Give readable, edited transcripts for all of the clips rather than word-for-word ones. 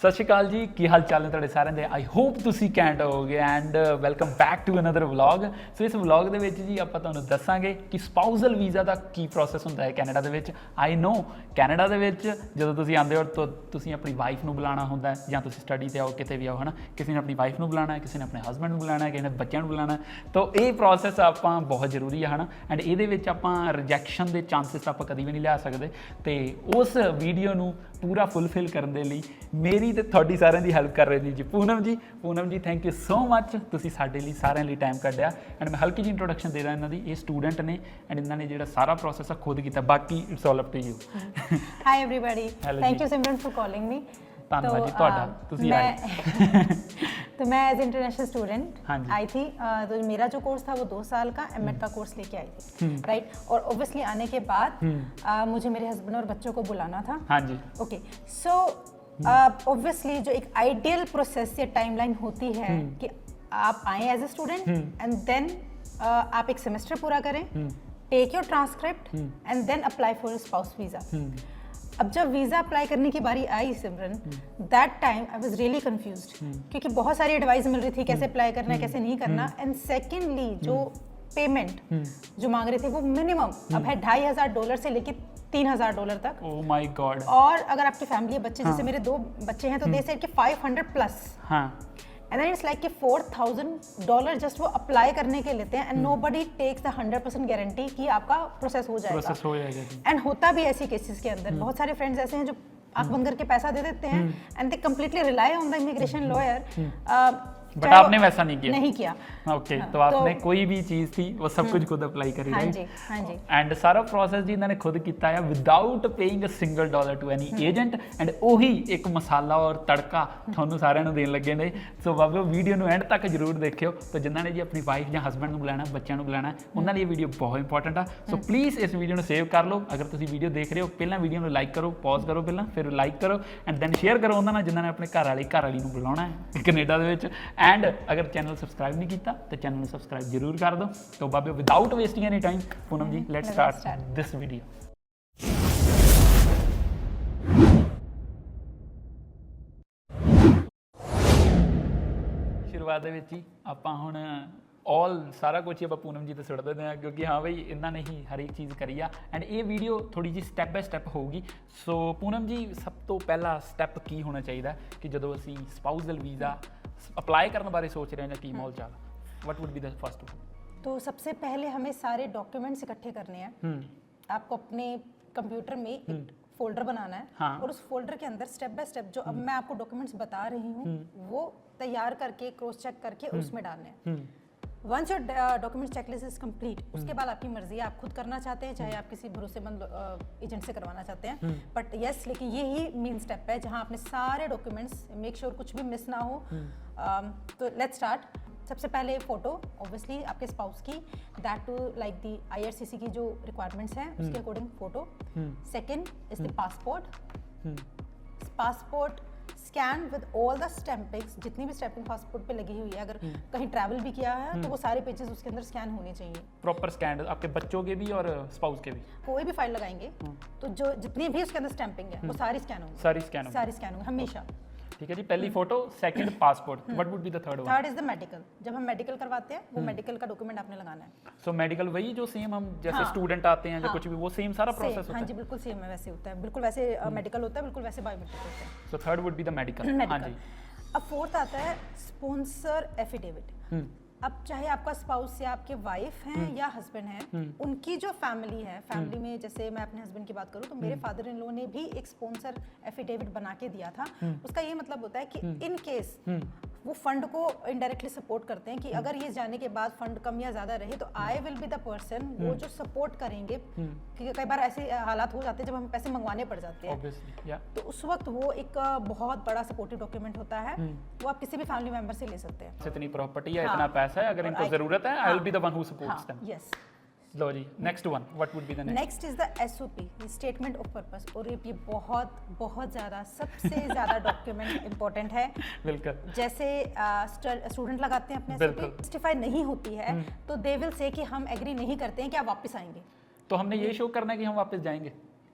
ਸਤਿ ਸ਼੍ਰੀ ਅਕਾਲ ਜੀ, ਕੀ ਹਾਲ ਚਾਲ ਨੇ ਤੁਹਾਡੇ ਸਾਰਿਆਂ ਦੇ। ਆਈ ਹੋਪ ਤੁਸੀਂ ਕੈਂਟ ਹੋਵੋਗੇ and welcome back to another vlog. So ਇਸ ਵਲੌਗ ਦੇ ਵਿੱਚ ਜੀ ਆਪਾਂ ਤੁਹਾਨੂੰ ਦੱਸਾਂਗੇ ਕਿ ਸਪਾਊਜ਼ਲ ਵੀਜ਼ਾ ਦਾ ਕੀ ਪ੍ਰੋਸੈਸ ਹੁੰਦਾ ਹੈ ਕੈਨੇਡਾ ਦੇ ਵਿੱਚ। ਆਈ ਨੋ ਕੈਨੇਡਾ ਦੇ ਵਿੱਚ ਜਦੋਂ ਤੁਸੀਂ ਆਉਂਦੇ ਹੋ ਤਾਂ ਤੁਸੀਂ ਆਪਣੀ ਵਾਈਫ ਨੂੰ ਬੁਲਾਉਣਾ ਹੁੰਦਾ ਹੈ, ਜਾਂ ਤੁਸੀਂ ਸਟੱਡੀ 'ਤੇ ਆਓ ਕਿਤੇ ਵੀ ਆਓ ਹੈ ਨਾ, ਕਿਸੇ ਨੇ ਆਪਣੀ ਵਾਈਫ ਨੂੰ ਬੁਲਾਉਣਾ ਹੈ, ਕਿਸੇ ਨੇ ਆਪਣੇ ਹਸਬੈਂਡ ਨੂੰ ਬੁਲਾਉਣਾ ਹੈ, ਕਿਸੇ ਨੇ ਬੱਚਿਆਂ ਨੂੰ ਬੁਲਾਉਣਾ। ਤਾਂ ਇਹ ਪ੍ਰੋਸੈਸ ਆਪਾਂ ਬਹੁਤ ਜ਼ਰੂਰੀ ਹੈ ਨਾ, ਐਂਡ ਇਹਦੇ ਵਿੱਚ ਆਪਾਂ ਰਿਜੈਕਸ਼ਨ ਦੇ ਚਾਂਸਿਸ ਆਪਾਂ ਕਦੀ ਵੀ ਨਹੀਂ ਲਿਆ ਸਕਦੇ। ਅਤੇ ਉਸ ਵੀਡੀਓ ਨੂੰ ਪੂਰਾ ਫੁੱਲਫਿਲ ਕਰਨ ਦੇ ਲਈ ਮੇਰੀ ਤੇ ਤੁਹਾਡੀ ਸਾਰਿਆਂ ਦੀ ਹੈਲਪ ਕਰ ਰਹੇ ਜੀ Poonam ji thank you so ਮੱਚ, ਤੁਸੀਂ ਸਾਡੇ ਲਈ ਸਾਰਿਆਂ ਲਈ ਟਾਈਮ ਕੱਢਿਆ। ਐਂਡ ਮੈਂ ਹਲਕੀ ਜਿਹੀ ਇੰਟਰੋਡਕਸ਼ਨ ਦੇ ਦਾਂ ਇਹਨਾਂ ਦੀ। ਇਹ ਸਟੂਡੈਂਟ ਨੇ ਐਂਡ ਇਹਨਾਂ ਨੇ ਜਿਹੜਾ ਸਾਰਾ ਪ੍ਰੋਸੈਸ ਆ ਖੁਦ ਕੀਤਾ, ਬਾਕੀ it's all up to you. Hi everybody, thank you Simran for calling me. ਧੰਨਵਾਦ ਜੀ ਤੁਹਾਡਾ, ਤੁਸੀਂ ਆਏ। तो मैं एज इंटरनेशनल स्टूडेंट हाँ जी। आई थी, तो मेरा जो कोर्स था वो 2 साल का एमएड का कोर्स लेके आई थी, राइट। और ऑब्वियसली आने के बाद मुझे मेरे हस्बैंड और बच्चों को बुलाना था। हाँ जी। ओके, सो ऑब्वियसली जो एक आइडियल प्रोसेस या टाइमलाइन होती है कि आप आए as a student and then आप एक सेमेस्टर पूरा करें, take your transcript and then apply for spouse visa. अब जब वीज़ा अप्लाई करने की बारी आई Simran, that time I was really confused, क्योंकि बहुत सारी एडवाइस मिल रही थी कैसे अप्लाई करना है, कैसे नहीं करना। एंड सेकेंडली जो पेमेंट जो मांग रहे थे वो मिनिमम अब है $2,500 से लेके $3,000 तक। Oh my God. और अगर आपकी फैमिली बच्चे, जैसे मेरे 2 बच्चे हैं, तो दे सेड कि 500 प्लस। हाँ। एंड देन इट्स लाइक कि $4,000 जस्ट वो अप्लाई करने के लेते हैं, and nobody takes the 100% guarantee कि आपका प्रोसेस हो जाएगा। एंड होता भी ऐसी केसेस के अंदर बहुत सारे फ्रेंड्स ऐसे हैं जो आंख बंद करके पैसा दे देते हैं and they completely rely on the immigration lawyer. But आपने वैसा नहीं किया। ओके, तो आपने कोई भी चीज़ थी वो सब कुछ खुद अप्लाई करी। हाँ जी, हाँ जी। एंड सारा प्रोसेस जी इन्होंने खुद किया है without paying a single dollar to any agent. And ਉਹੀ ਇੱਕ ਮਸਾਲਾ ਔਰ ਤੜਕਾ ਤੁਹਾਨੂੰ ਸਾਰਿਆਂ ਨੂੰ ਦੇਣ ਲੱਗੇ ਨੇ। ਸੋ ਬਾਬਿਓ ਵੀਡੀਓ ਨੂੰ ਐਂਡ ਤੱਕ ਜ਼ਰੂਰ ਦੇਖਿਓ। ਤਾਂ ਜਿਨ੍ਹਾਂ ਨੇ ਜੀ ਆਪਣੀ ਵਾਈਫ ਜਾਂ ਹਸਬੈਂਡ ਨੂੰ ਬੁਲਾਣਾ, ਬੱਚਿਆਂ ਨੂੰ ਬੁਲਾਣਾ, ਉਹਨਾਂ ਲਈ ਇਹ ਵੀਡੀਓ ਬਹੁਤ ਇੰਪੋਰਟੈਂਟ ਆ। ਸੋ ਪਲੀਜ਼ ਇਸ ਵੀਡੀਓ ਨੂੰ ਸੇਵ ਕਰ ਲਓ। ਅਗਰ ਤੁਸੀਂ ਵੀਡੀਓ ਦੇਖ ਰਹੇ ਹੋ, ਪਹਿਲਾਂ ਵੀਡੀਓ ਨੂੰ ਲਾਈਕ ਕਰੋ, ਪੌਜ਼ ਕਰੋ ਪਹਿਲਾਂ, ਫਿਰ ਲਾਈਕ ਕਰੋ ਐਂਡ ਦੈਨ ਸ਼ੇਅਰ ਕਰੋ ਉਹਨਾਂ ਨਾਲ ਜਿਨ੍ਹਾਂ ਨੇ ਆਪਣੇ ਘਰ ਵਾਲੀ ਨੂੰ ਬੁਲਾਉਣਾ ਹੈ ਕੈਨੇਡਾ ਦੇ ਵਿੱਚ। ਐਂਡ ਅਗਰ ਚੈਨਲ ਸਬਸਕ੍ਰਾਈਬ ਨਹੀਂ ਕੀਤਾ ਤਾਂ ਚੈਨਲ ਨੂੰ ਸਬਸਕ੍ਰਾਈਬ ਜ਼ਰੂਰ ਕਰ ਦਿਓ। ਤਾਂ ਬਾਬਿਓ without wasting any time, Poonam ji let's start this video. ਸ਼ੁਰੂਆਤ ਦੇ ਵਿੱਚ ਹੀ ਆਪਾਂ ਹੁਣ ਸਾਰਾ ਕੁਝ ਹੀ ਆਪਾਂ ਪੂਨਮ ਜੀ ਤੇ ਸੁੱਟ ਦਿੰਦੇ ਹਾਂ, ਕਿਉਂਕਿ ਹਾਂ ਬਈ ਇਹਨਾਂ ਨੇ ਹੀ ਹਰ ਇੱਕ ਚੀਜ਼ ਕਰੀ ਆ। ਐਂਡ ਇਹ ਵੀਡੀਓ ਥੋੜੀ ਜਿਹੀ ਸਟੈਪ ਬਾਏ ਸਟੈਪ ਹੋਊਗੀ। ਸੋ ਪੂਨਮ ਜੀ, ਸਭ ਤੋਂ ਪਹਿਲਾ ਸਟੈਪ ਕੀ ਹੋਣਾ ਚਾਹੀਦਾ ਕਿ ਜਦੋਂ ਅਸੀਂ ਸਪਾਊਜ਼ਲ ਵੀਜ਼ਾ अप्लाई करने बारे सोच रहे हैं या की मॉल चाल, what would be the first one? तो सबसे पहले हमें सारे डॉक्यूमेंट्स इकट्ठे करने हैं। आपको अपने कंप्यूटर में एक फोल्डर बनाना है। हाँ। और उस फोल्डर के अंदर स्टेप बाय स्टेप जो अब मैं आपको डॉक्यूमेंट्स बता रही हूँ वो तैयार करके क्रॉस चेक करके उसमें डालने हैं। Once your document checklist is complete, उसके बाद आपकी मर्जी है, आप खुद करना चाहते हैं चाहे आप किसी भरोसेमंद एजेंट से करवाना चाहते हैं। बट यस, लेकिन यही मेन स्टेप है जहां आपने सारे डॉक्यूमेंट्स मेक श्योर कुछ भी मिस ना हो। तो लेट्स स्टार्ट। सबसे पहले फ़ोटो ऑब्वियसली आपके स्पाउस की, that to like the IRCC की जो रिक्वायरमेंट्स हैं उसके according photo. Second is the passport scan with all the stampings, जितनी भी स्टैंपिंग पासपोर्ट पे लगी हुई है। अगर कहीं ट्रैवल भी किया है तो वो सारे पेजेस उसके अंदर स्कैन होने चाहिए, प्रॉपर स्कैन, आपके बच्चों के भी और स्पाउस के भी। कोई भी फाइल लगाएंगे तो जो जितनी भी उसके अंदर स्टैंपिंग है वो सारी स्कैन होंगी, सारी स्कैन होंगी हमेशा। ठीक है जी, पहली photo, second passport, what would be the third one? Third is the medical. जब हम मेडिकल करवाते हैं वो मेडिकल का डॉक्यूमेंट आपने लगाना है। सो मेडिकल वही जो सेम हम जैसे स्टूडेंट आते हैं या कुछ भी वो सेम सारा प्रोसेस होता है? हाँ जी, बिल्कुल सेम है, वैसे होता है, बिल्कुल वैसे मेडिकल होता है, बिल्कुल वैसे बायोमेट्रिक होता है। So third would be the medical. हाँ जी। अब फोर्थ आता है स्पॉन्सर एफिडेविट। अब चाहे आपका स्पाउस या आपके वाइफ हैं या हस्बैंड हैं, उनकी जो फैमिली है, फैमिली में जैसे मैं अपने हस्बैंड की बात करूं तो मेरे फादर इन लॉ ने भी एक स्पॉन्सर एफिडेविट बना के दिया था। उसका ये मतलब होता है कि इन केस वो फंड को इनडायरेक्टली सपोर्ट करते हैं कि अगर ये जाने के बाद फंड कम या ज़्यादा रहे तो आई विल बी द पर्सन वो जो सपोर्ट करेंगे, क्योंकि कई बार ऐसे हालात हो जाते हैं जब हमें पैसे मंगवाने पड़ जाते हैं। तो उस वक्त वो एक बहुत बड़ा सपोर्टिव डॉक्यूमेंट होता है, वो आप किसी भी फैमिली मेंबर से ले सकते हैं। इतनी प्रॉपर्टी है, इतना पैसा है, अगर इनको जरूरत है, I will be the one who supports them. Yes. लो जी, next one, what would be the next is the SOP, statement of purpose. और ये बहुत बहुत ज़्यादा सबसे ज़्यादा डॉक्यूमेंट इंपॉर्टेंट है। बिल्कुल। जैसे स्टूडेंट लगाते हैं अपने SOP, जस्टिफाई नहीं होती है तो दे विल से कि हम एग्री नहीं करते हैं कि आप वापस आएंगे। तो हमने ये शो करना है कि हम वापस जाएंगे।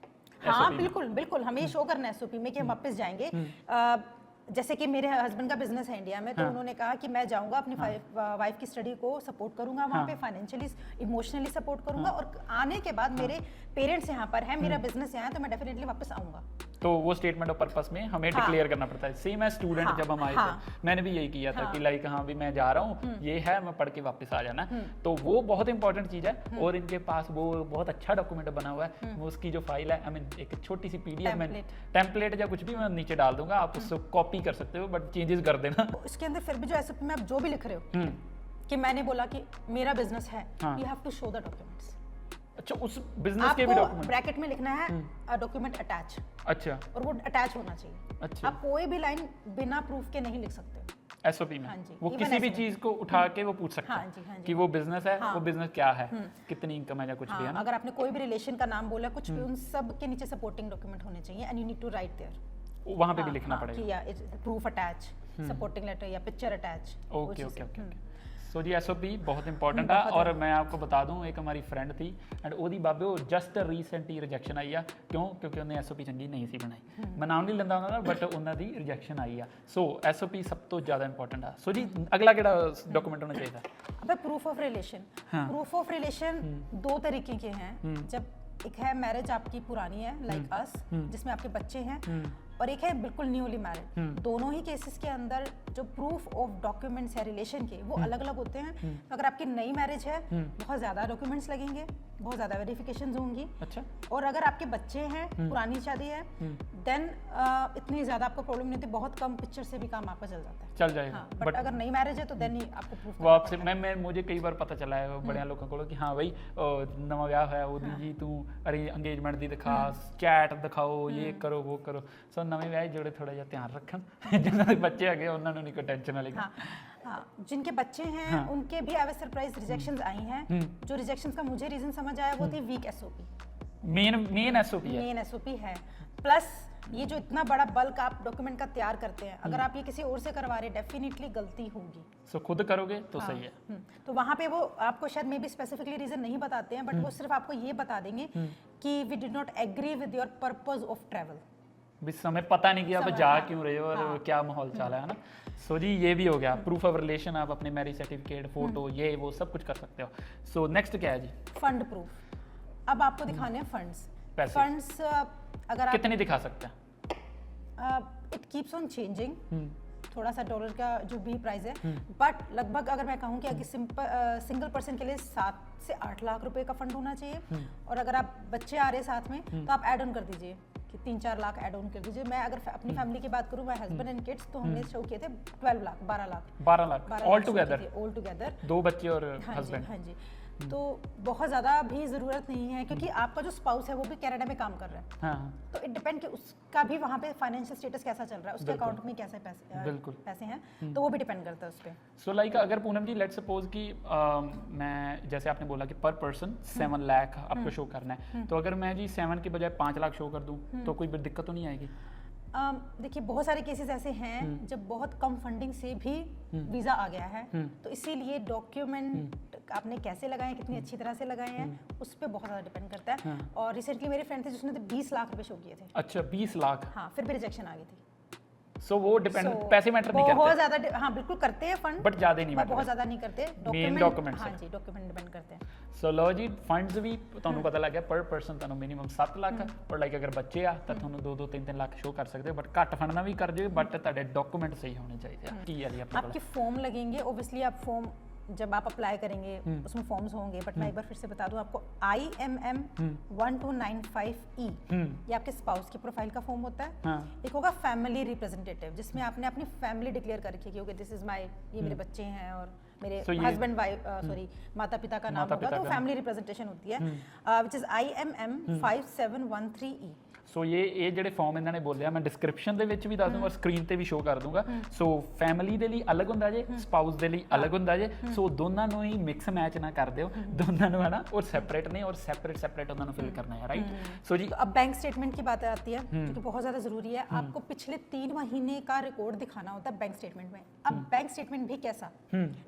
हाँ बिल्कुल बिल्कुल, हमें शो करना है SOP में कि हम वापस जाएंगे। जैसे कि मेरे हस्बैंड का बिजनेस है इंडिया में, तो उन्होंने कहा कि मैं जाऊंगा अपनी वाइफ की स्टडी को सपोर्ट करूंगा वहाँ पे, फाइनेंशियली इमोशनली सपोर्ट करूंगा, और आने के बाद मेरे पेरेंट्स यहाँ पर है, मेरा बिजनेस यहाँ है, तो मैं डेफिनेटली वापस आऊंगा। तो वो स्टेटमेंट ऑफ पर्पस में हमें डिक्लेयर करना पड़ता है। सेम एज स्टूडेंट जब हम आए थे, मैंने भी यही किया था कि लाइक हाँ भी मैं जा रहा हूँ, ये है, मैं पढ़ के वापस आ जाना। तो वो बहुत इंपॉर्टेंट चीज़ है, और इनके पास वो बहुत अच्छा डॉक्यूमेंट बना हुआ है। वो उसकी जो फाइल है, आई मीन एक छोटी सी PDF में टेम्पलेट या कुछ भी मैं नीचे डाल दूंगा, आप उसको कॉपी कर सकते हो, बट चेंजेस कर देना। इसके अंदर फिर भी जो SOP में आप जो भी लिख रहे हो कि मैंने बोला कि मेरा बिजनेस है, you have to show the documents. अच्छा, उस बिजनेस के भी डॉक्यूमेंट ब्रैकेट में लिखना है डॉक्यूमेंट अटैच। अच्छा, और वो अटैच होना चाहिए। अच्छा, आप कोई भी लाइन बिना प्रूफ के नहीं लिख सकते SOP में। हाँ जी, वो किसी भी चीज को उठा के वो पूछ सकता हाँ जी, हाँ है जी। कि वो बिजनेस है, वो बिजनेस क्या है, कितनी इनकम है या कुछ भी है ना। अगर आपने कोई भी रिलेशन का नाम बोला, कुछ भी, उन सब के नीचे सपोर्टिंग डॉक्यूमेंट होने चाहिए, and you need to write there. वहाँ पे भी लिखना पड़ेगा या प्रूफ अटैच, सपोर्टिंग लेटर या picture attach. Okay okay okay. So ji SOP बहुत इंपॉर्टेंट है। और मैं आपको बता दूं, एक हमारी फ्रेंड थी एंड ਉਹਦੀ ਬਾਬੇ ਉਹ ਜਸਟ ਰੀਸੈਂਟ ਹੀ ਰਿਜੈਕਸ਼ਨ ਆਈ ਆ। ਕਿਉਂ? ਕਿਉਂਕਿ ਉਹਨੇ SOP ਚੰਗੀ ਨਹੀਂ ਸੀ ਬਣਾਈ। ਮੈਂ ਨਾਮ ਨਹੀਂ ਲੈਂਦਾ ਉਹਨਾਂ ਦਾ, ਬਟ ਉਹਨਾਂ ਦੀ ਰਿਜੈਕਸ਼ਨ ਆਈ ਆ। ਸੋ SOP ਸਭ ਤੋਂ ਜ਼ਿਆਦਾ ਇੰਪॉर्टेंट ਆ। ਸੋ ਜੀ ਅਗਲਾ ਕਿਹੜਾ ਡਾਕੂਮੈਂਟ होना चाहिए? अब proof of relation. Proof of relation दो तरीके के हैं। जब एक है मैरिज आपकी पुरानी है, लाइक अस, जिसमें आपके बच्चे हैं, और एक है बिल्कुल न्यूली मैरिड। दोनों ही केसेस के अंदर जो प्रूफ ऑफ डॉक्यूमेंट्स है रिलेशन के, वो अलग अलग होते हैं। तो अगर आपकी नई मैरिज है, बहुत ज़्यादा डॉक्यूमेंट्स लगेंगे, बहुत ज़्यादा वेरिफिकेशंस होंगी। अच्छा। और अगर आपके बच्चे हैं, पुरानी शादी है, देन इतनी ज़्यादा आपको प्रॉब्लम नहीं होती, बहुत कम पिक्चर से भी काम आपका चल जाता है, चल जाएगा। हाँ, बट अगर नई मैरिज है तो देन ही आपको प्रूफ वो आपसे मैं मुझे कई बार पता चला है बड़े लोगों को कि हाँ भाई नवा ਵਿਆਹ ਹੋਇਆ ਉਹਦੀ ਜੀ ਤੂੰ ਅਰੇ ਅੰਗੇਜਮੈਂਟ ਦੀ ਦਿਖਾ, ਚੈਟ ਦਿਖਾਓ, ਇਹ ਕਰੋ वो करो। सो नਵੇਂ ਵਿਆਹ ਜਿਹੜੇ थोड़ा ਜਿਹਾ ਧਿਆਨ ਰੱਖਣ, ਜਿਨ੍ਹਾਂ ਦੇ ਬੱਚੇ ਹੈਗੇ ਉਹਨਾਂ ਨੂੰ ਨਹੀਂ ਕੋਈ ਟੈਨਸ਼ਨ ਵਾਲੀ। हाँ, जिनके बच्चे हैं उनके भी एज सरप्राइज रिजेक्शंस आई हैं। जो रिजेक्शंस का मुझे रीजन समझ आया वो थी वीक SOP। मेन SOP है, मेन SOP है। प्लस ये जो इतना बड़ा बल्क आप डॉक्यूमेंट का तैयार करते हैं, अगर आप ये किसी और से करवा रहे, डेफिनेटली गलती होगी। सो खुद करोगे तो सही है। तो वहाँ पे वो आपको शायद मे बी स्पेसिफिकली रीजन नहीं बताते हैं, बट वो सिर्फ आपको ये बता देंगे कि we did not agree with your purpose of travel. भी समय पता नहीं कि आप जा क्यों रहे हो और क्या माहौल चला है ना। सो जी ये भी हो गया प्रूफ ऑफ रिलेशन। आप अपने मैरिज सर्टिफिकेट, फोटो, ये वो सब कुछ कर सकते हो। सो नेक्स्ट क्या है जी? Fund proof. अब आपको दिखाने हैं फंड्स। पैसे। फंड्स अगर आप कितने दिखा सकते हैं? It keeps on changing. थोड़ा सा डॉलर का जो भी प्राइस है, बट लगभग अगर मैं कहूँ कि अगर सिंगल पर्सन के लिए 7 से 8 लाख रुपए का फंड होना चाहिए। और अगर आप बच्चे आ रहे हैं साथ में, तो आप ऐड ऑन कर दीजिए कि 3-4 लाख ऐड ऑन कर दीजिए। मैं अगर अपनी फैमिली की बात करूँ, माय हस्बैंड एंड किड्स, तो हमने शो किए थे 12 लाख 12 लाख ऑल टुगेदर। 2 बच्चे और हस्बैंड। हाँ जी। तो बहुत ज़्यादा भी ज़रूरत नहीं है, क्योंकि आपका जो स्पाउस है वो भी कनाडा में काम कर रहा है। हाँ। तो इट डिपेंड कि उसका भी वहाँ पे फाइनेंशियल स्टेटस कैसा चल रहा है, उसके अकाउंट में कैसे पैसे हैं, तो वो भी डिपेंड करता है उस पर। सो लाइक अगर पूनम जी लेट्स सपोज कि मैं जैसे आपने बोला कि पर पर्सन 7 लाख आपको शो करना है, तो अगर मैं जी 7 की बजाय 5 लाख शो कर दूँ तो कोई दिक्कत तो नहीं आएगी? देखिए बहुत सारे केसेस ऐसे हैं जब बहुत कम फंडिंग से भी वीज़ा आ गया है, तो इसीलिए डॉक्यूमेंट आपने कैसे लगाए, कितनी अच्छी तरह से लगाए हैं, उस पर बहुत ज़्यादा डिपेंड करता है। और रिसेंटली मेरे फ्रेंड थे जिसने तो 20 लाख रुपए शो किए थे। अच्छा 20 लाख? हाँ, फिर भी रिजेक्शन आ गई थी। सो वो डिपेंड, पैसे मैटर नहीं करते बहुत ज़्यादा। हाँ बिल्कुल करते हैं फंड, बट ज़्यादा नहीं मैटर, बहुत ज़्यादा नहीं करते। Main document. हाँ जी, डॉक्यूमेंट डिपेंड करते हैं। सो लो जी फंड्स भी ਤੁਹਾਨੂੰ ਪਤਾ ਲੱਗ ਗਿਆ पर पर्सन ਤੁਹਾਨੂੰ ਮਿਨੀਮਮ 7 ਲੱਖ ਔਰ ਲਾਈਕ ਅਗਰ ਬੱਚੇ ਆ ਤਾਂ ਤੁਹਾਨੂੰ 2-2 3-3 ਲੱਖ ਸ਼ੋ ਕਰ ਸਕਦੇ ਹੋ, ਬਟ ਘੱਟ ਫੰਡ ਨਾਲ ਵੀ ਕਰ ਜਿਓ, ਬਟ ਤੁਹਾਡੇ ਡਾਕੂਮੈਂਟ ਸਹੀ होने चाहिए। ਕੀ ਹੈ ਜੀ ਆਪਣੇ ਕੋਲ? आपके फॉर्म लगेंगे ओब्वियसली। आप फॉर्म जब आप अप्लाई करेंगे उसमें फॉर्म्स होंगे, बट मैं एक बार फिर से बता दूं आपको, IMM 1295E ये आपके स्पाउस की प्रोफाइल का फॉर्म होता है। एक होगा फैमिली रिप्रेजेंटेटिव, जिसमें आपने अपनी फैमिली डिक्लेयर कर रखी है कि दिस इज माय, ये मेरे बच्चे हैं और मेरे हस्बैंड वाइफ सॉरी माता पिता का नाम होगा, तो फैमिली रिप्रेजेंटेशन होती है, विच इज IMM 5713E। सो ये ਜਿਹੜੇ ਫਾਰਮ ਇਹਨਾਂ ਨੇ ਬੋਲਿਆ ਮੈਂ ਡਿਸਕ੍ਰਿਪਸ਼ਨ ਦੇ ਵਿੱਚ ਵੀ ਦੱਸ ਦੂੰਗਾ, ਸਕਰੀਨ ਤੇ ਵੀ ਸ਼ੋ ਕਰ ਦੂੰਗਾ। ਸੋ ਫੈਮਿਲੀ ਦੇ ਲਈ ਅਲੱਗ ਹੁੰਦਾ ਜੇ, ਸਪਾਊਸ ਦੇ ਲਈ ਅਲੱਗ ਹੁੰਦਾ ਜੇ। ਸੋ ਦੋਨਾਂ ਨੂੰ ਹੀ ਮਿਕਸ ਮੈਚ ਨਾ ਕਰ ਦਿਓ, ਦੋਨਾਂ ਨੂੰ है ना, और सेपरेट नहीं, और सेपरेट ਉਹਨਾਂ ਨੂੰ ਫਿਲ ਕਰਨਾ है, राइट। सो जी अब बैंक स्टेटमेंट की बात आती है, जो कि बहुत ज़्यादा ज़रूरी है। आपको पिछले 3 महीने का रिकॉर्ड दिखाना होता है बैंक स्टेटमेंट में। अब बैंक स्टेटमेंट भी कैसा,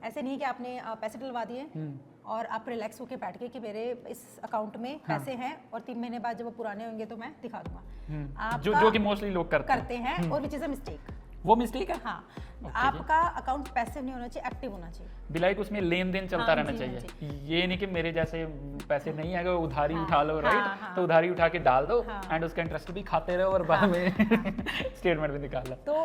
ऐसे नहीं कि आपने पैसे डलवा दिए और आप रिलैक्स होकर बैठ गए कि मेरे इस अकाउंट में पैसे हैं, और 3 महीने बाद जब वो पुराने होंगे तो मैं दिखा दूंगा। जो कि मोस्टली लोग करते हैं, और विच इज़ अ मिस्टेक। वो मिस्टेक है। हाँ, आपका अकाउंट पैसिव नहीं होना चाहिए, एक्टिव होना चाहिए। बिलाइक उसमें लेन देन चलता रहना चाहिए। ये नहीं कि मेरे जैसे पैसे नहीं है उधारी उठा लो, राइट, तो उधारी उठा के डाल दो एंड उसका इंटरेस्ट भी खाते रहो और बाद में स्टेटमेंट भी निकाल लो। तो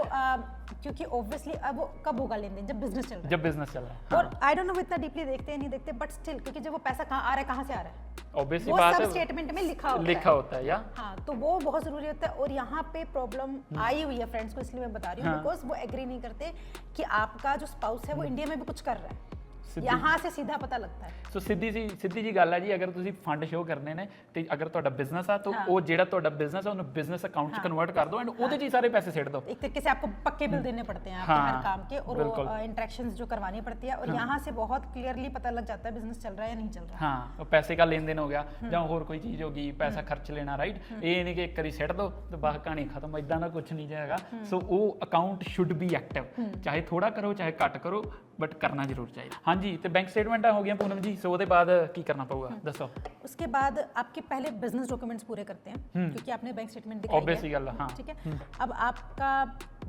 क्योंकि ऑब्वियसली अब वो कब होगा लेन देन, जब बिजनेस चल रहा है। जब बिजनेस चल रहा है। और आई डोंट नो वो इतना डीपली देखते हैं नहीं देखते, बट स्टिल क्योंकि जब वो पैसा कहाँ आ रहा है, कहाँ से आ रहा है, ऑब्वियसली बात है, सब स्टेटमेंट में लिखा होता है। या हाँ, तो वो बहुत जरूरी होता है। और यहाँ पे प्रॉब्लम आई हुई है फ्रेंड्स को, इसलिए मैं बता रही हूँ बिकॉज वो एग्री नहीं करते कि आपका जो स्पाउस है वो इंडिया में भी कुछ कर रहा है, यहाँ से सीधा पता लगता है। ਸੋ ਸਿੱਧੀ ਜੀ ਗੱਲ ਹੈ ਜੀ, ਅਗਰ ਤੁਸੀਂ ਫੰਡ ਸ਼ੋ ਕਰਨੇ ਨੇ ਤੇ ਅਗਰ ਤੁਹਾਡਾ ਬਿਜ਼ਨਸ ਆ ਤਾਂ ਉਹ ਜਿਹੜਾ ਤੁਹਾਡਾ ਬਿਜ਼ਨਸ ਹੈ ਉਹਨੂੰ ਬਿਜ਼ਨਸ ਅਕਾਊਂਟ 'ਚ ਕਨਵਰਟ ਕਰ ਦਿਓ ਐਂਡ ਉਹਦੇ 'ਚ ਹੀ ਸਾਰੇ ਪੈਸੇ ਸਿੱਟ ਦਿਓ। एक तरीके से आपको पक्के बिल देने पड़ते हैं आपके हर काम के, और वो इंटरेक्शंस जो करवानी पड़ती है, और यहाँ से बहुत क्लियरली पता लग जाता है बिजनेस चल रहा है या नहीं चल रहा है। हाँ, पैसे का लेन देन हो गया ਜਾਂ ਹੋਰ ਕੋਈ ਚੀਜ਼ ਹੋ ਗਈ, ਪੈਸਾ ਖਰਚ ਲੈਣਾ, ਰਾਈਟ। ਇਹ ਨਹੀਂ ਕਿ ਇੱਕ ਵਾਰੀ ਸਿੱਟ ਦਿਓ ਤੇ ਬਾਅਦ ਕਹਾਣੀ ਖਤਮ, ਇਦਾਂ ਦਾ ਕੁਝ ਨਹੀਂ ਜਾਏਗਾ। ਸੋ ਉਹ ਅਕਾਊਂਟ ਸ਼ੁੱਡ ਬੀ ਐਕਟਿਵ, ਚਾਹੇ ਥੋੜਾ ਕਰੋ ਚਾਹੇ ਘੱਟ ਕਰੋ, बट करना जरूर चाहिए। हाँ जी, तो बैंक स्टेटमेंट हो गया पूनम जी, सो उसके बाद की करना पड़ेगा दसो। उसके बाद आपके पहले बिजनेस डॉक्यूमेंट्स पूरे करते हैं क्योंकि आपने बैंक स्टेटमेंट दिखाई है, ऑब्वियसली गल है। हाँ, ठीक है। अब आपका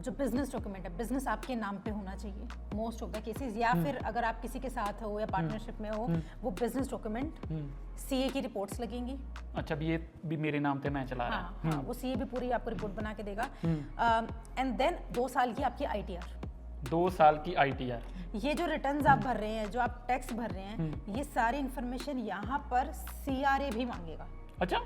जो बिजनेस डॉक्यूमेंट है, बिजनेस आपके नाम पे होना चाहिए मोस्ट ऑफ द केसेस, या फिर अगर आप किसी के साथ हो या पार्टनरशिप में हो, वो बिजनेस डॉक्यूमेंट सीए की रिपोर्ट्स लगेंगी। अच्छा, भी ये भी मेरे नाम पे मैं चला रहा हूं। हाँ, वो सीए भी पूरी आपको रिपोर्ट बना के देगा। एंड देन 2 साल की आपकी आईटीआर, 2 साल की आईटीआर, ये जो रिटर्न्स आप भर रहे हैं, जो आप टैक्स भर रहे हैं, ये सारी इन्फॉर्मेशन यहाँ पर सीआरए भी मांगेगा। अच्छा,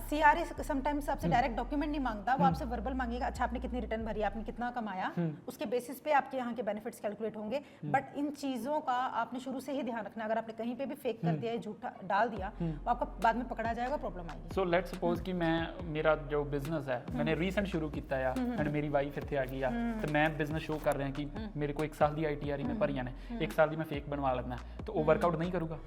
सीआरए समटाइम्स आपसे डायरेक्ट डॉक्यूमेंट नहीं मांगता, वो आपसे वर्बल मांगेगा। अच्छा, आपने कितनी रिटर्न भरी, आपने कितना कमाया, उसके बेसिस पे आपके यहाँ के बेनिफिट्स कैलकुलेट होंगे। बट इन चीजों का आपने शुरू से ही ध्यान रखना, अगर आपने कहीं पे भी फेक कर दिया, झूठा डाल दिया, तो आपका बाद में पकड़ा जाएगा, प्रॉब्लम आएगी। सो लेट्स सपोज कि मैं मेरा जो बिजनेस है मैंने रीसेंट शुरू किया है एंड मेरी वाइफ इत्थे आ गई है, तो मैं बिजनेस शो कर रहा कि मेरे को 1 साल की आईटीआर ही मैं भरियां ने, 1 साल की मैं फेक बनवा लेना, तो वो वर्कआउट नहीं करूँगा।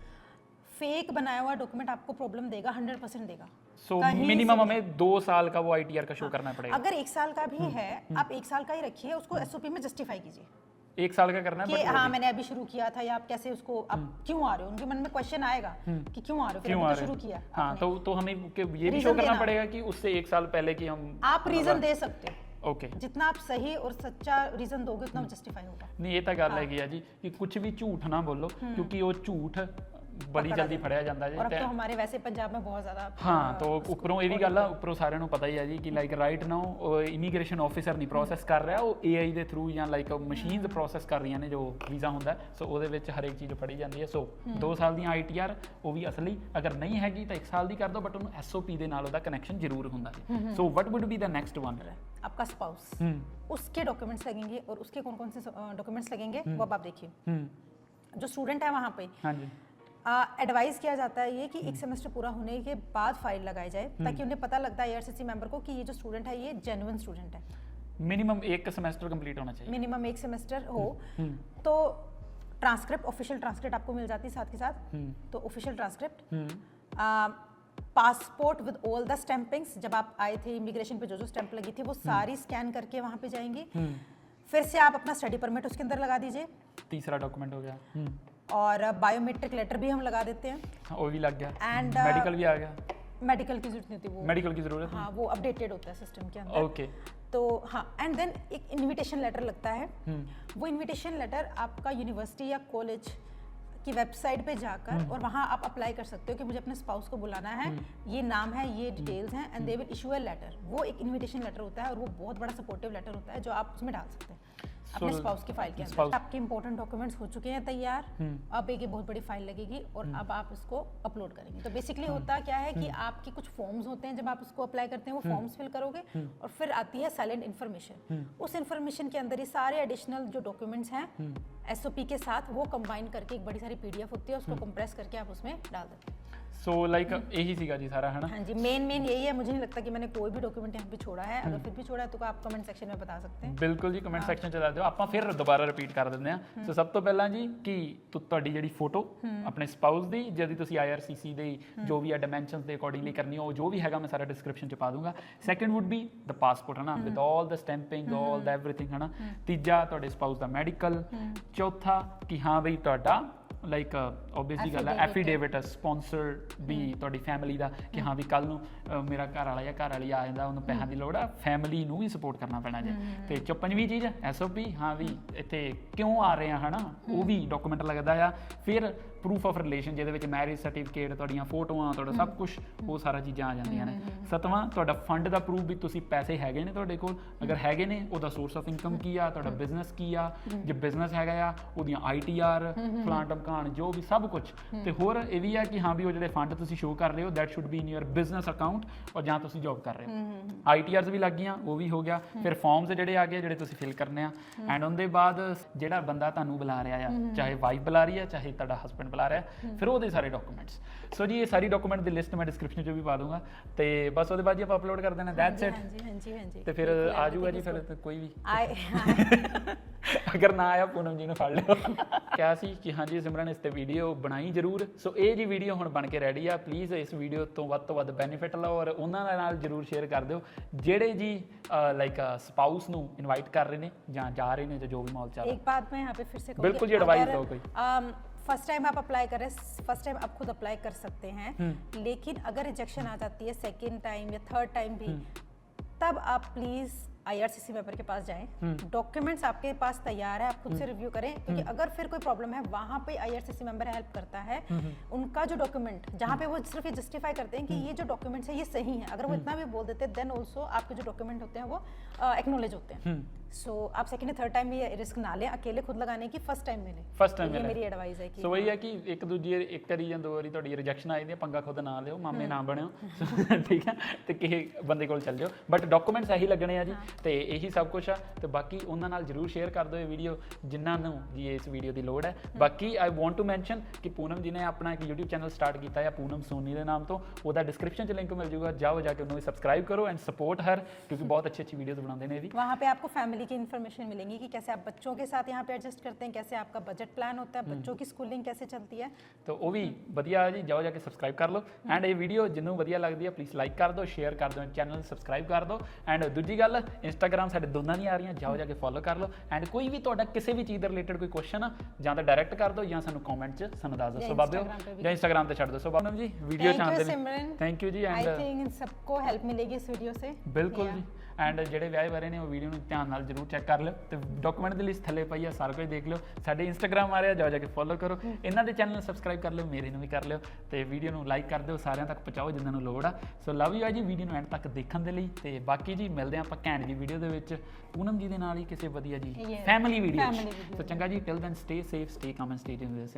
फेक बनाया हुआ डॉक्यूमेंट आपको प्रॉब्लम देगा, 100% देगा। सो मिनिमम हमें 2 साल का वो आईटीआर का शो करना पड़ेगा। अगर 1 साल का भी है, आप 1 साल का ही रखिए, उसको एसओपी में जस्टिफाई कीजिए। 1 साल का करना है, कि हाँ मैंने अभी शुरू किया था, या आप कैसे उसको आप क्यों आ रहे हो, उनके मन में क्वेश्चन आएगा कि क्यों आ रहे हो, फिर अभी तो शुरू किया। हाँ, तो हमें ये भी शो करना पड़ेगा कि उससे 1 साल पहले की हम आप रीजन दे सकते हो। ओके, जितना आप सही और सच्चा रीजन दोगे उतना जस्टिफाई होगा। नहीं, ये तो गल है जी कि कुछ भी झूठ ना बोलो, क्योंकि वो झूठ बड़ी जल्दी फड़िया जाता है। और अब तो हमारे वैसे पंजाब में बहुत ज्यादा हाँ, तो उपरों ये भी गल है, उपरों सारे को पता ही है जी कि like right now immigration officer नहीं प्रोसैस कर रहा, वो एआई के थ्रू या लाइक मशीन प्रोसैस कर रही ने जो वीज़ा होंगे। सो वो हर एक चीज़ फड़ी जाती है। सो 2 साल दी आईटीआर वो भी असली अगर नहीं हैगी तो 1 साल की कर दो, बट उन्होंने एसओपी के नाल कनैक्शन जरूर होंगे। So what would be the next one? आपका स्पाउस, उसके डॉक्यूमेंट्स लगेंगे, और उसके कौन कौन से डॉक्यूमेंट्स लगेंगे वो अब आप देखिए। जो स्टूडेंट है वहाँ पे, हाँ जी, एडवाइस किया जाता है ये कि 1 सेमेस्टर पूरा होने के बाद फाइल लगाई जाए, ताकि उन्हें पता लगता है एआरसीसी मेंबर को कि ये जो स्टूडेंट है ये जेन्युइन स्टूडेंट है। मिनिमम 1 सेमेस्टर कंप्लीट होना चाहिए, मिनिमम 1 सेमेस्टर हो। तो ट्रांसक्रिप्ट, ऑफिशियल ट्रांसक्रिप्ट आपको मिल जाती है साथ के साथ, तो official transcript, passport with all the stampings, जब आप आए थे इमिग्रेशन पे जो जो स्टैंप लगी थी वो सारी स्कैन करके वहाँ पे जाएंगी। फिर से आप अपना स्टडी परमिट उसके अंदर लगा दीजिए, तीसरा डॉक्यूमेंट हो गया। और बायोमेट्रिक लेटर भी हम लगा देते हैं, वो भी लग गया, एंड मेडिकल भी आ गया। मेडिकल की जरूरत नहीं थी, वो मेडिकल की जरूरत हाँ, वो अपडेटेड होता है सिस्टम के अंदर। ओके, तो हाँ, एंड देन एक इनविटेशन लेटर लगता है। वो इनविटेशन लेटर आपका यूनिवर्सिटी या कॉलेज की वेबसाइट पे जाकर, और वहाँ आप अप्लाई कर सकते हो कि मुझे अपने स्पाउस को बुलाना है, ये नाम है, ये डिटेल्स हैं, and they will issue a letter. वो एक इनविटेशन लेटर होता है, और वो बहुत बड़ा सपोर्टिव लेटर होता है जो आप उसमें डाल सकते हैं अपने स्पाउस की फाइल के अंदर। आपके इंपॉर्टेंट डॉक्यूमेंट्स हो चुके हैं तैयार, अब एक बहुत बड़ी फाइल लगेगी और अब आप इसको अपलोड करेंगे। तो बेसिकली होता क्या है कि आपके कुछ फॉर्म्स होते हैं, जब आप उसको अप्लाई करते हैं वो फॉर्म्स फिल करोगे, और फिर आती है साइलेंट इन्फॉर्मेशन। उस इन्फॉर्मेशन के अंदर ये सारे एडिशनल जो डॉक्यूमेंट्स हैं एसओपी के साथ, वो कंबाइन करके एक बड़ी सारी पीडीएफ होती है, उसको कंप्रेस करके आप उसमें डाल देते हैं। सो लाइक यही सीगा जी सारा, है ना? हाँ जी, मेन यही है। मुझे नहीं लगता कि मैंने कोई भी डॉक्यूमेंट यहाँ पे छोड़ा है, अगर फिर भी छोड़ा है तो आप कमेंट सेक्शन में बता सकते हैं। बिल्कुल जी, कमेंट सेक्शन च दस दिओ, ਆਪਾਂ ਫਿਰ ਦੁਬਾਰਾ ਰਿਪੀਟ ਕਰ ਦਿੰਦੇ ਆ। ਸੋ ਸਭ ਤੋਂ ਪਹਿਲਾਂ ਜੀ ਕਿ ਤੁਹਾਡੀ ਜਿਹੜੀ ਫੋਟੋ ਆਪਣੇ ਸਪਾਊਸ ਦੀ, ਜਿਹਦੀ ਤੁਸੀਂ ਆਈਆਰਸੀਸੀ ਦੇ ਜੋ ਵੀ ਆ ਡਾਈਮੈਂਸ਼ਨਸ ਦੇ ਅਕੋਰਡਿੰਗਲੀ ਕਰਨੀ ਹੋ, ਜੋ ਵੀ ਹੈਗਾ ਮੈਂ ਸਾਰਾ ਡਿਸਕ੍ਰਿਪਸ਼ਨ ਚ ਪਾ ਦੂੰਗਾ। Second wood be the passport, ਹੈ ਨਾ, with all the stamping, all the everything, ਹੈ ਨਾ। ਤੀਜਾ ਤੁਹਾਡੇ ਸਪਾਊਸ ਦਾ ਮੈਡੀਕਲ। ਚੌਥਾ ਕਿ ਹਾਂ ਬਈ ਤੁਹਾਡਾ ਲਾਈਕ ਓਬਵੀਅਸਲੀ ਗੱਲ ਹੈ ਐਫੀਡੇਵਿਟ ਸਪਾਂਸਰ ਵੀ ਤੁਹਾਡੀ ਫੈਮਿਲੀ ਦਾ ਕਿ ਹਾਂ ਵੀ ਕੱਲ ਨੂੰ ਮੇਰਾ ਘਰ ਵਾਲਾ ਜਾਂ ਘਰ ਵਾਲੀ ਆ ਜਾਂਦਾ ਉਹਨੂੰ ਪੈਸਿਆਂ ਦੀ ਲੋੜ ਆ ਫੈਮਿਲੀ ਨੂੰ ਵੀ ਸਪੋਰਟ ਕਰਨਾ ਪੈਣਾ ਜੇ ਤੇ 54ਵੀਂ ਚੀਜ਼ ਐਸਓਪੀ ਹਾਂ ਵੀ ਇੱਥੇ ਕਿਉਂ ਆ ਰਹੇ ਆ ਹਨਾ ਉਹ ਵੀ ਡਾਕੂਮੈਂਟ ਲੱਗਦਾ ਆ ਫਿਰ ਪ੍ਰੂਫ ਆਫ ਰਿਲੇਸ਼ਨ ਜਿਹਦੇ ਵਿੱਚ ਮੈਰਿਜ ਸਰਟੀਫਿਕੇਟ ਤੁਹਾਡੀਆਂ ਫੋਟੋਆਂ ਤੁਹਾਡਾ ਸਭ ਕੁਝ ਉਹ ਸਾਰਾ ਚੀਜ਼ਾਂ ਆ ਜਾਂਦੀਆਂ ਨੇ 7ਵਾਂ ਤੁਹਾਡਾ ਫੰਡ ਦਾ ਪ੍ਰੂਫ ਵੀ ਤੁਸੀਂ ਪੈਸੇ ਹੈਗੇ ਨੇ ਤੁਹਾਡੇ ਕੋਲ ਅਗਰ ਹੈਗੇ ਨੇ ਉਹਦਾ ਸੋਰਸ ਆਫ ਇਨਕਮ ਕੀ ਆ ਤੁਹਾਡਾ ਬਿਜ਼ਨਸ ਕੀ ਆ ਜੇ ਬਿਜ਼ਨਸ ਹੈਗਾ ਆ ਉਹਦੀਆਂ ਆਈਟੀਆਰ ਫਲਾਨ ਟਮਕਾਨ ਜੋ ਵੀ ਸਭ ਕੁਝ ਤੇ ਹੋਰ ਇਹ ਵੀ ਆ ਕਿ ਹਾਂ ਵੀ ਉਹ ਜਿਹੜੇ ਫੰਡ ਤੁਸੀਂ ਸ਼ੋ ਕਰ ਰਹੇ ਹੋ that should be in your business account ਔਰ ਜਾਂ ਤੁਸੀਂ ਜੌਬ ਕਰ ਰਹੇ ਹੋ ਆਈਟੀਆਰਸ ਵੀ ਲੱਗ ਗਈਆਂ ਉਹ ਵੀ ਹੋ ਗਿਆ ਫਿਰ ਫਾਰਮਸ ਜਿਹੜੇ ਆ ਗਏ ਜਿਹੜੇ ਤੁਸੀਂ ਫਿਲ ਕਰਨੇ ਆ ਐਂਡ ਉਹਦੇ ਬਾਅਦ ਜਿਹੜਾ ਬੰਦਾ ਤੁਹਾਨੂੰ ਬੁਲਾ ਰਿਹਾ ਆ ਚਾਹੇ ਵਾਈਫ ਬੁਲਾ ਰਹੀ ਹੈ ਚਾਹੇ ਤੁਹਾਡਾ ਹਸਬੈਂਡ ਬੁਲਾ ਰਿਹਾ ਫਿਰ ਉਹਦੇ ਸਾਰੇ ਡਾਕੂਮੈਂਟਸ ਸੋ ਜੀ ਇਹ ਸਾਰੀ ਡਾਕੂਮੈਂਟ ਦੀ ਲਿਸਟ ਮੈਂ ਡਿਸਕ੍ਰਿਪਸ਼ਨ 'ਚ ਵੀ ਪਾ ਦੂੰਗਾ ਤੇ ਬਸ ਉਹਦੇ ਬਾਅਦ ਜੀ ਆਪਾਂ ਅਪਲੋਡ ਕਰ ਦੇਣਾ ਦੈਟਸ ਇਟ ਹਾਂਜੀ ਤੇ ਫਿਰ ਆ ਜਾਊਗਾ ਜੀ ਫਿਰ ਕੋਈ ਵੀ ਅਗਰ ਨਾ ਆਇਆ ਪੂਨਮ ਜੀ ਨੂੰ ਫੜ ਲਿਓ ਕਿਹਾ ਸੀ ਕਿ ਹਾਂਜੀ ਸਿਮਰਨ ਇਸ ਤੇ ਵੀਡੀਓ ਬਣਾਈ ਜ਼ਰੂਰ ਸੋ ਇਹ ਜੀ ਵੀਡੀਓ ਹੁਣ ਬਣ ਕੇ ਰੈਡੀ ਆ ਪਲੀਜ਼ ਇਸ ਵੀਡੀਓ ਤੋਂ ਵੱਧ ਬੈਨੀਫਿਟ ਲਓ ਔਰ ਉਹਨਾਂ ਨਾਲ ਜ਼ਰੂਰ ਸ਼ੇਅਰ ਕਰ ਦਿਓ ਜਿਹੜੇ ਜੀ ਲਾਈਕ ਸਪਾਊਸ ਨੂੰ ਇਨਵਾਈਟ ਕਰ ਰਹੇ ਨੇ ਜਾਂ ਜਾ ਰਹੇ ਨੇ ਜੋ ਵੀ ਮਾਹੌਲ ਚੱਲ एक बात मैं यहाँ पे फिर से कहूँगी, बिल्कुल जी एडवाइस दो कोई फर्स्ट टाइम आप अप्लाई कर रहे हैं फर्स्ट टाइम आप खुद अप्लाई कर सकते हैं लेकिन अगर रिजेक्शन आ जाती है सेकंड टाइम या थर्ड टाइम भी तब आप प्लीज IRCC मेंबर के पास जाएं डॉक्यूमेंट्स आपके पास तैयार है आप खुद से रिव्यू करें क्योंकि अगर फिर कोई प्रॉब्लम है वहां पे IRCC मेंबर हेल्प करता है उनका जो डॉक्यूमेंट जहां पे वो सिर्फ ये जस्टिफाई करते हैं कि ये जो डॉक्यूमेंट्स है ये सही है अगर वो इतना भी बोल देते हैं देन ऑल्सो आपके जो डॉक्यूमेंट होते हैं वो एक्नॉलेज होते हैं सो आप सेकंड या थर्ड टाइम भी रिस्क ना लें अकेले खुद लगाने की फर्स्ट टाइम मिले फर्स्ट टाइम ये मेरी एडवाइस है कि ਸੋ ਵਹੀ ਹੈ ਕਿ ਇੱਕ ਦੂਜੀ ਇੱਕ ਵਾਰੀ ਜਾਂ ਦੋ ਵਾਰੀ ਤੁਹਾਡੀ ਰਿਜੈਕਸ਼ਨ ਆ ਜਾਂਦੀ ਹੈ ਪੰਗਾ ਖੁਦ ਨਾ ਲਿਓ ਮਾਮੇ ਨਾ ਬਣਿਓ ਠੀਕ ਹੈ ਤੇ ਕਿਸੇ ਬੰਦੇ ਕੋਲ ਚੱਲ ਜਾਓ ਬਟ ਡਾਕੂਮੈਂਟਸ ਇਹੀ ਲੱਗਣੇ ਆ ਜੀ ਤੇ ਇਹੀ ਸਭ ਕੁਝ ਆ ਤੇ ਬਾਕੀ ਉਹਨਾਂ ਨਾਲ ਜਰੂਰ ਸ਼ੇਅਰ ਕਰ ਦਿਓ ਇਹ ਵੀਡੀਓ ਜਿਨ੍ਹਾਂ ਨੂੰ ਜੀ ਇਸ ਵੀਡੀਓ ਦੀ ਲੋੜ ਹੈ ਬਾਕੀ ਆਈ ਵਾਂਟ ਟੂ ਮੈਂਸ਼ਨ ਕਿ ਪੂਨਮ ਜੀ ਨੇ ਆਪਣਾ ਇੱਕ YouTube ਚੈਨਲ ਸਟਾਰਟ ਕੀਤਾ ਹੈ ਪੂਨਮ ਸੋਨੀ ਦੇ ਨਾਮ ਤੋਂ ਉਹਦਾ ਡਿਸਕ੍ਰਿਪਸ਼ਨ 'ਚ ਲਿੰਕ ਮਿਲ ਜਾਊਗਾ ਜਾਓ ਜਾ ਕੇ ਉਹਨੂੰ ਸਬਸਕ੍ਰਾਈਬ ਕਰੋ ਐਂਡ ਸਪੋਰਟ ਹਰ ਕਿਉਂਕਿ ਬਹੁਤ ਅੱਛੀ ਵੀਡੀਓਜ਼ ਬਣਾਉਂਦੇ ਨੇ ਇਹ ਵੀ वहाँ पे आपको फैमिली की इन्फॉर्मेशन मिलेंगी कि कैसे आप बच्चों के साथ यहाँ पे एडजस्ट करते हैं कैसे आपका बजट प्लान होता है बच्चों की स्कूलिंग कैसे चलती है तो ਉਹ ਵੀ ਵਧੀਆ ਜੀ ਜਾਓ ਜਾ ਕੇ ਸਬਸਕ੍ਰਾਈਬ ਕਰ ਲਓ ਐਂਡ ਇਹ ਵੀਡੀਓ ਜਿਹਨੂੰ ਵਧੀਆ ਲੱਗਦੀ ਹੈ ਪਲੀਜ਼ ਲਾਈਕ ਕਰ ਦਿਓ ਸ਼ੇਅਰ ਕਰ ਦਿਓ ਚੈਨਲ ਸਬਸਕ੍ਰਾਈਬ ਕਰ ਦਿਓ ਐਂਡ ਦੂਜੀ ਗੱਲ ਇੰਸਟਾਗ੍ਰਾਮ ਸਾਡੇ ਦੋਨਾਂ ਦੀਆਂ ਆ ਰਹੀਆਂ ਜਾਓ ਜਾ ਕੇ ਫੋਲੋ ਕਰ ਲਓ ਐਂਡ ਕੋਈ ਵੀ ਤੁਹਾਡਾ ਕਿਸੇ ਵੀ ਚੀਜ਼ ਦੇ ਰਿਲੇਟਡ ਕੋਈ ਕੁਐਸਚਨ ਆ ਜਾਂ ਤਾਂ ਡਾਇਰੈਕਟ ਕਰ ਦਿਓ ਜਾਂ ਸਾਨੂੰ ਕਮੈਂਟ 'ਚ ਸਾਨੂੰ ਦੱਸ ਦਿਓ ਸੋ ਬਾਬਿਓ ਜਾਂ ਇੰਸਟਾਗ੍ਰਾਮ ਤੇ ਛੱਡ ਦਿਓ ਸੋ ਬਾਬਿਓ ਜੀ ਵੀਡੀਓ ਚਾਹੁੰਦੇ ਨੇ ਥੈਂਕ ਯੂ ਜੀ ਐਂਡ आई थिंक सबको हेल्प मिलेगी इस वीडियो से ਬਿਲਕੁਲ ਜੀ ਐਂਡ ਜਿਹੜੇ ਵਿਆਹ ਬਾਰੇ ਨੇ ਉਹ ਵੀਡੀਓ ਨੂੰ ਧਿਆਨ ਨਾਲ ਜ਼ਰੂਰ ਚੈੱਕ ਕਰ ਲਿਓ ਤੇ ਡਾਕੂਮੈਂਟ ਦੀ ਲਿਸਟ ਥੱਲੇ ਪਈ ਆ ਸਾਰਾ ਕੁਝ ਦੇਖ ਲਿਓ ਸਾਡੇ ਇੰਸਟਾਗ੍ਰਾਮ ਆ ਰਿਹਾ ਜਾਓ ਜਾ ਕੇ ਫੋਲੋ ਕਰੋ ਇਹਨਾਂ ਦੇ ਚੈਨਲ ਨੂੰ ਸਬਸਕ੍ਰਾਈਬ ਕਰ ਲਿਓ ਮੇਰੇ ਨੂੰ ਵੀ ਕਰ ਲਿਓ ਤੇ ਵੀਡੀਓ ਨੂੰ ਲਾਈਕ ਕਰ ਦਿਓ ਸਾਰਿਆਂ ਤੱਕ ਪਹੁੰਚਾਓ ਜਿਨ੍ਹਾਂ ਨੂੰ ਲੋੜ ਆ ਸੋ ਲਵ ਯੂ ਆ ਜੀ ਵੀਡੀਓ ਨੂੰ ਐਂਡ ਤੱਕ ਦੇਖਣ ਦੇ ਲਈ ਤੇ ਬਾਕੀ ਜੀ ਮਿਲਦੇ ਆਪਾਂ ਘੈਂਟ ਜੀ ਵੀਡੀਓ ਦੇ ਵਿੱਚ ਪੂਨਮ ਜੀ ਦੇ ਨਾਲ ਹੀ ਕਿਸੇ ਵਧੀਆ ਜੀ ਫੈਮਿਲੀ ਵੀਡੀਓ ਸੋ ਚੰਗਾ ਜੀ till then stay safe stay calm and stay in this